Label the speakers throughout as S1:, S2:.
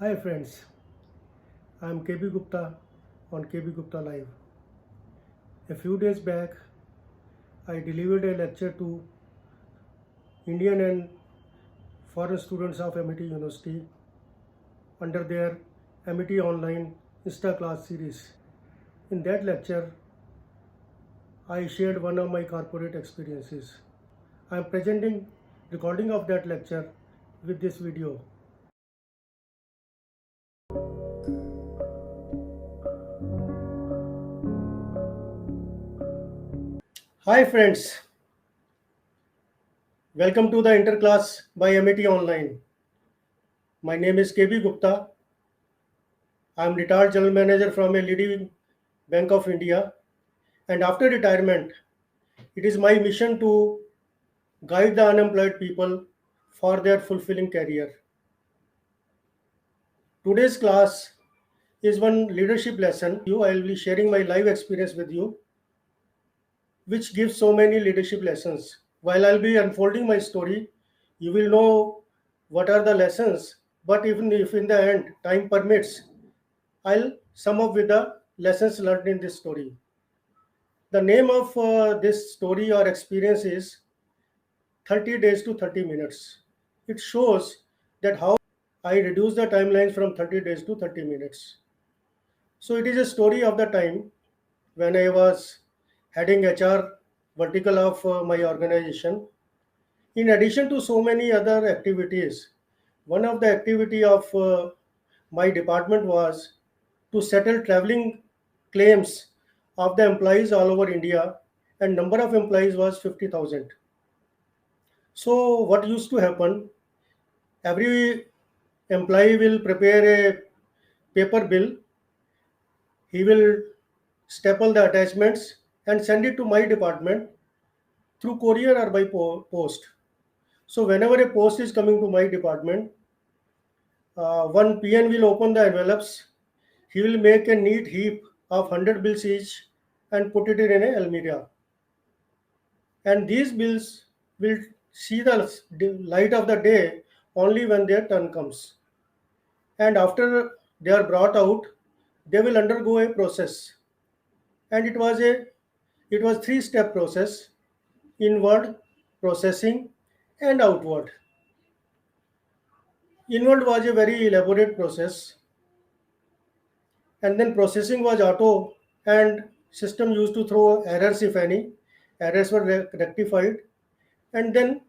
S1: Hi friends, I am KB Gupta on KB Gupta Live. A few days back, I delivered a lecture to Indian and foreign students of MIT University under their MIT Online Insta Class series. In that lecture, I shared one of my corporate experiences. I am presenting recording of that lecture with this video. Hi friends, welcome to the Interclass by MIT Online. My name is KB Gupta. I am retired general manager from a leading Bank of India, and after retirement, it is my mission to guide the unemployed people for their fulfilling career. Today's class is one leadership lesson. I will be sharing my live experience with you, which gives so many leadership lessons. While I'll be unfolding my story, you will know what are the lessons. But even if in the end time permits, I'll sum up with the lessons learned in this story. The name of this story or experience is 30 days to 30 minutes. It shows that how I reduced the timelines from 30 days to 30 minutes. So it is a story of the time when I was heading HR vertical of my organization. In addition to so many other activities, one of the activity of my department was to settle traveling claims of the employees all over India, and number of employees was 50,000. So what used to happen, every employee will prepare a paper bill. He will staple the attachments and send it to my department through courier or by post. So whenever a post is coming to my department, one PN will open the envelopes. He will make a neat heap of 100 bills each and put it in a almirah. And these bills will see the light of the day only when their turn comes. And after they are brought out, they will undergo a process. And it was three-step process: inward, processing, and outward. Inward was a very elaborate process, and then processing was auto, and system used to throw errors if any. Errors were rectified, and then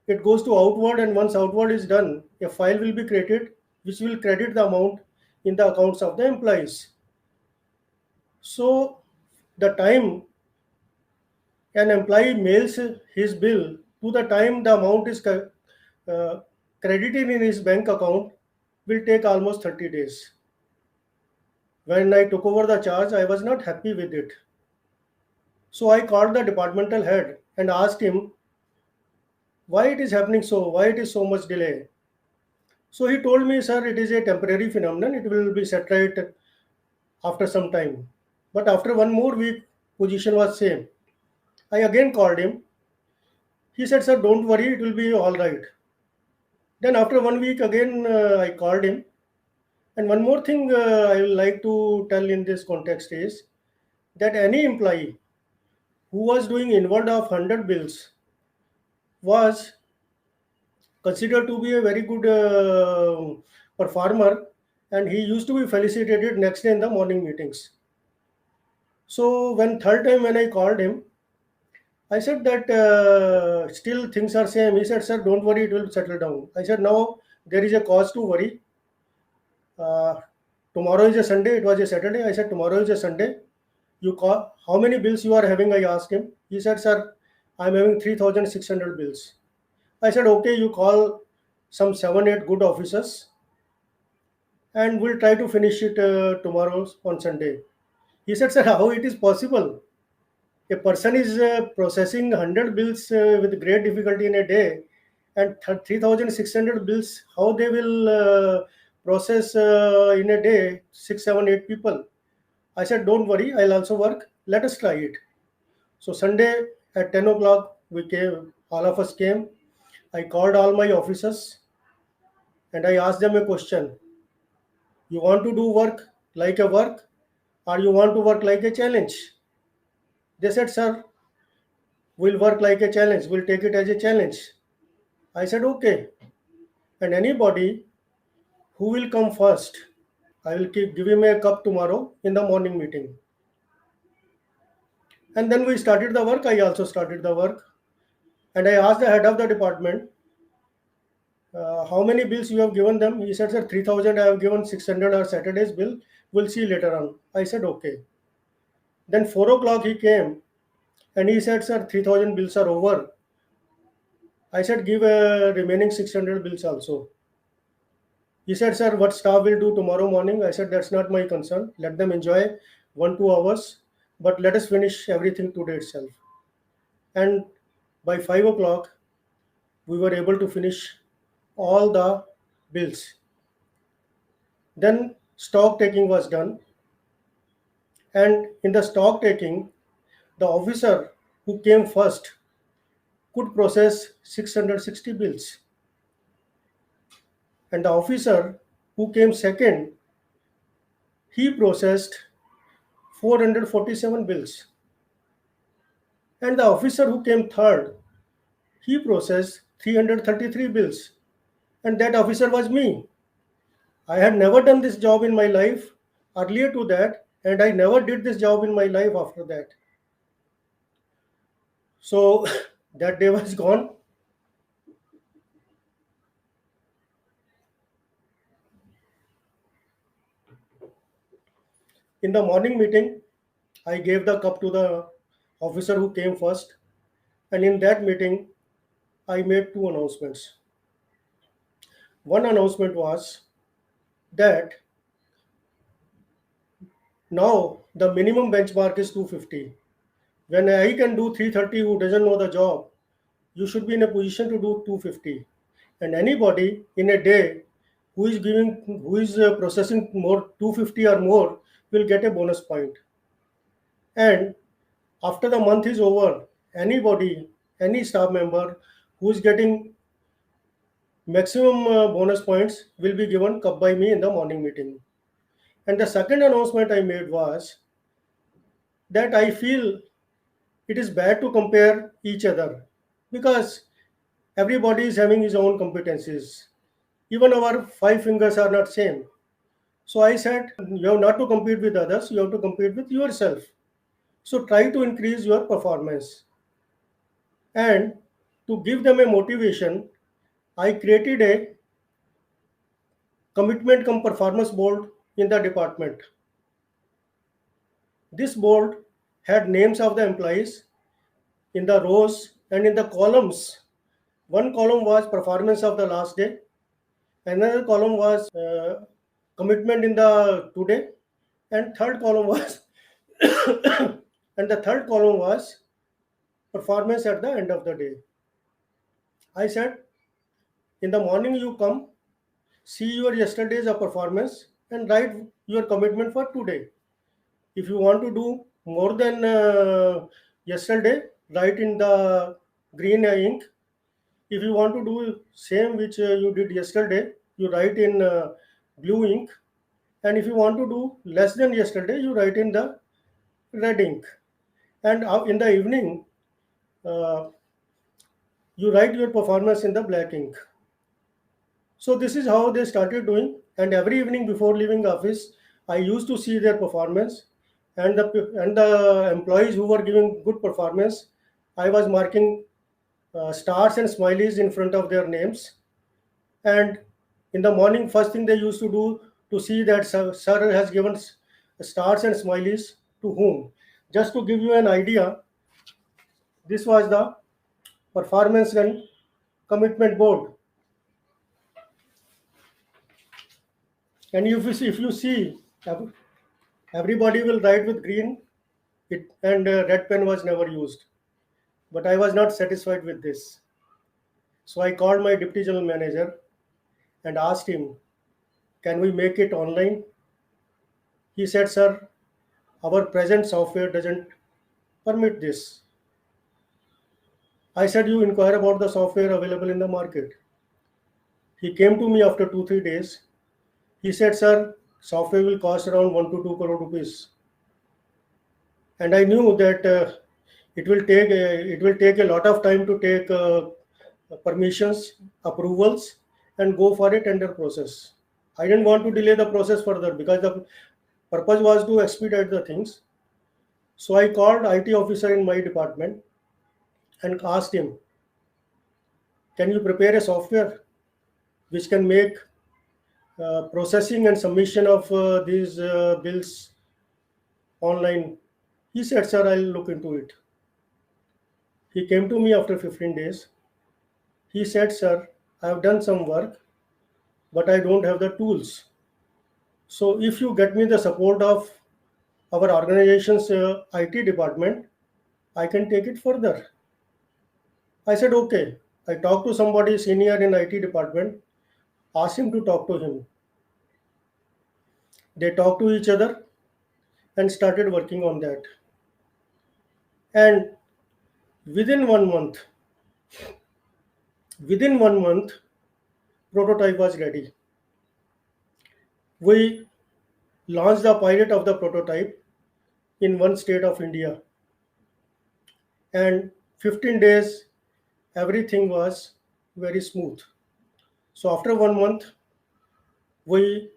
S1: it goes to outward, and once outward is done, a file will be created which will credit the amount in the accounts of the employees. So the time an employee mails his bill to the time the amount is uh, credited in his bank account will take almost 30 days. When I took over the charge, I was not happy with it. So I called the departmental head and asked him why it is happening so, why it is so much delay. So he told me, sir, it is a temporary phenomenon. It will be set right after some time. But after one more week, position was same. I again called him. He said, sir, don't worry, it will be all right. Then after 1 week again, I called him. And one more thing I would like to tell in this context is that any employee who was doing inward of 100 bills was considered to be a very good performer, and he used to be felicitated next day in the morning meetings. So when third time when I called him, I said that still things are same. He said, sir, don't worry, it will settle down. I said, no, there is a cause to worry. Uh, Tomorrow is a Sunday. It was a Saturday. I said, tomorrow is a Sunday. You call, how many bills you are having? I asked him. He said, sir, I'm having 3,600 bills. I said, okay, you call some 7, 8 good officers and we'll try to finish it tomorrow on Sunday. He said, sir, how it is possible? A person is processing 100 bills with great difficulty in a day, and 3,600 bills, how they will process in a day 6, 7, 8 people? I said, don't worry, I'll also work. Let us try it. So Sunday at 10 o'clock, we came, all of us came. I called all my officers and I asked them a question. You want to do work like a work, or you want to work like a challenge? They said, sir, we'll work like a challenge. We'll take it as a challenge. I said, okay. And anybody who will come first, I will give him a cup tomorrow in the morning meeting. And then we started the work. I also started the work. And I asked the head of the department, how many bills you have given them? He said, sir, 3,000 I have given, 600 are Saturday's bill. We'll see later on. I said, okay. Then 4 o'clock he came and he said, sir, 3,000 bills are over. I said, give remaining 600 bills also. He said, sir, what staff will do tomorrow morning? I said, that's not my concern. Let them enjoy 1-2 hours, but let us finish everything today itself. And by 5 o'clock, we were able to finish all the bills. Then stock taking was done. And in the stock taking, the officer who came first could process 660 bills. And the officer who came second, he processed 447 bills. And the officer who came third, he processed 333 bills. And that officer was me. I had never done this job in my life earlier to that, and I never did this job in my life after that. So that day was gone. In the morning meeting, I gave the cup to the officer who came first, and in that meeting, I made two announcements. One announcement was that now the minimum benchmark is 250. When I can do 330 who doesn't know the job, you should be in a position to do 250. And anybody in a day who is processing more 250 or more will get a bonus point. And after the month is over, anybody, any staff member who is getting maximum bonus points will be given cup by me in the morning meeting. And the second announcement I made was that I feel it is bad to compare each other because everybody is having his own competencies. Even our five fingers are not same. So I said, you have not to compete with others, you have to compete with yourself. So try to increase your performance. And to give them a motivation, I created a commitment cum performance board in the department. This board had names of the employees in the rows and in the columns. One column was performance of the last day, another column was commitment in the today, and third column was and the third column was performance at the end of the day. I said, in the morning you come, see your yesterday's performance and write your commitment for today. If you want to do more than yesterday, write in the green ink. If you want to do same which you did yesterday, you write in blue ink. And if you want to do less than yesterday, you write in the red ink. And in the evening, uh, you write your performance in the black ink. So this is how they started doing. And every evening before leaving office, I used to see their performance, and the employees who were giving good performance, I was marking stars and smileys in front of their names. And in the morning, first thing they used to do to see that sir has given stars and smileys to whom. Just to give you an idea, this was the performance and commitment board. And if you see, everybody will write with green, and red pen was never used. But I was not satisfied with this. So I called my deputy general manager and asked him, can we make it online? He said, sir, our present software doesn't permit this. I said, you inquire about the software available in the market. He came to me after 2-3 days. He said, sir, software will cost around 1 to 2 crore rupees. And I knew that it will take a lot of time to take permissions, approvals, and go for a tender process. I didn't want to delay the process further because the purpose was to expedite the things. So I called IT officer in my department and asked him, "Can you prepare a software which can make processing and submission of these bills online?" He said, "Sir, I'll look into it." He came to me after 15 days. He said, "Sir, I have done some work, but I don't have the tools. So if you get me the support of our organization's IT department, I can take it further." I said, "Okay." I talked to somebody senior in IT department, asked him to talk to him. They talked to each other and started working on that. And within 1 month, within 1 month, prototype was ready. We launched the pilot of the prototype in one state of India. And 15 days, everything was very smooth. So after 1 month, we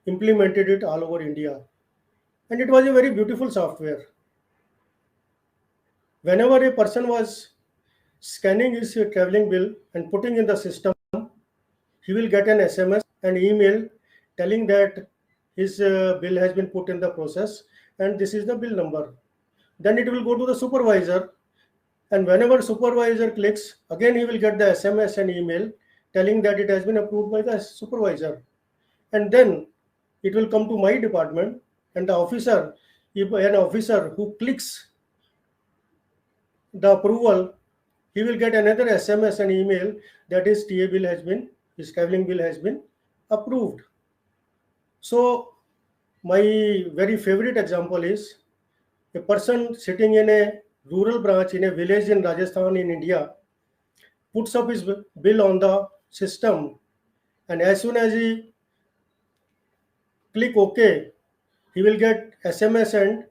S1: implemented it all over India. And it was a very beautiful software. Whenever a person was scanning his traveling bill and putting in the system, he will get an SMS and email telling that his bill has been put in the process and this is the bill number. Then it will go to the supervisor, and whenever supervisor clicks, again he will get the SMS and email telling that it has been approved by the supervisor. And then it will come to my department, and the officer, if an officer who clicks the approval, he will get another SMS and email that his traveling bill has been approved. So my very favorite example is a person sitting in a rural branch in a village in Rajasthan in India puts up his bill on the system, and as soon as he click OK, he will get SMS and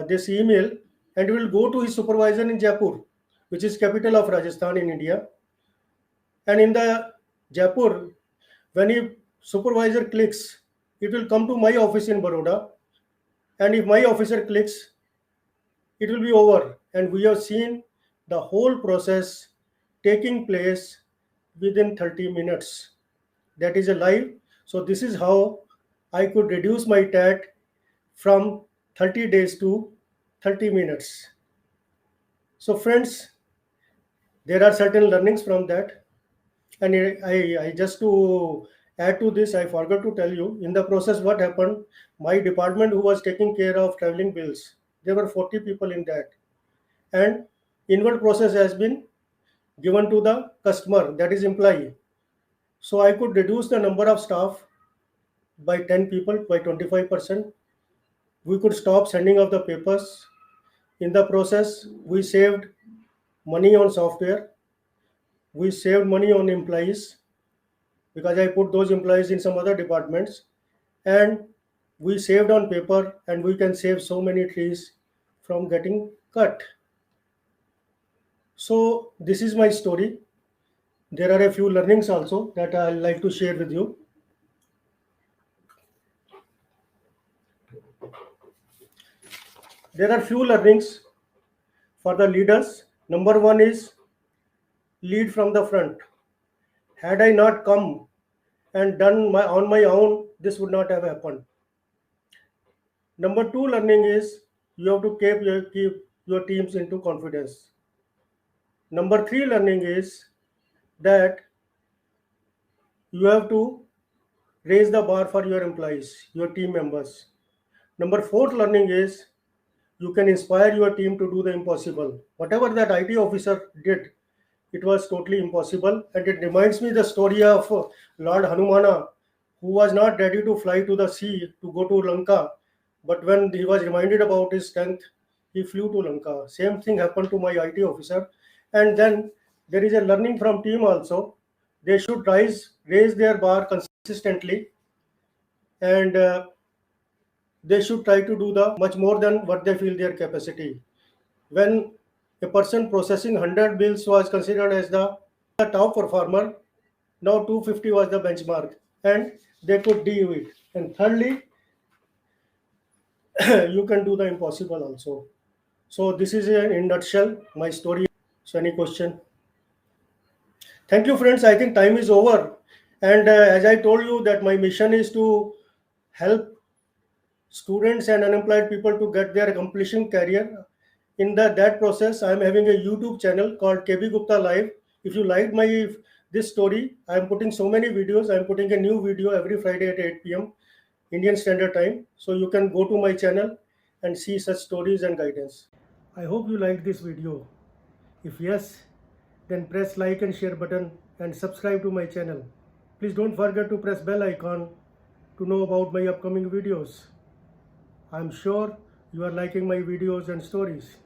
S1: this email, and will go to his supervisor in Jaipur, which is capital of Rajasthan in India. And in the Jaipur, when he supervisor clicks, it will come to my office in Baroda, and if my officer clicks, it will be over. And we have seen the whole process taking place within 30 minutes. That is a live. So this is how I could reduce my TAT from 30 days to 30 minutes. So friends, there are certain learnings from that. And I just to add to this, I forgot to tell you in the process what happened. My department, who was taking care of traveling bills, there were 40 people in that, and inward process has been given to the customer, that is employee. So I could reduce the number of staff by 10 people by 25%. We could stop sending of the papers. In the process, we saved money on software. We saved money on employees because I put those employees in some other departments, and we saved on paper, and we can save so many trees from getting cut. So this is my story. There are a few learnings also that I like to share with you. There are few learnings for the leaders. Number one is lead from the front. Had I not come and done on my own, this would not have happened. Number two learning is you have to keep your teams into confidence. Number three learning is that you have to raise the bar for your employees, your team members. Number fourth learning is you can inspire your team to do the impossible. Whatever that IT officer did, it was totally impossible. And it reminds me the story of Lord Hanumana, who was not ready to fly to the sea to go to Lanka. But when he was reminded about his strength, he flew to Lanka. Same thing happened to my IT officer. And then there is a learning from team also. They should raise their bar consistently. and they should try to do the much more than what they feel their capacity. When a person processing 100 bills was considered as the top performer, now 250 was the benchmark, and they could do it. And thirdly, you can do the impossible also. So this is in nutshell my story. So any question? Thank you, friends. I think time is over. And as I told you that my mission is to help students and unemployed people to get their accomplishing career. In that process, I am having a YouTube channel called KB Gupta Live. If you liked my this story, I am putting so many videos. I am putting a new video every Friday at 8 p.m. Indian Standard Time. So you can go to my channel and see such stories and guidance. I hope you liked this video. If yes, then press like and share button and subscribe to my channel. Please don't forget to press bell icon to know about my upcoming videos. I'm sure you are liking my videos and stories.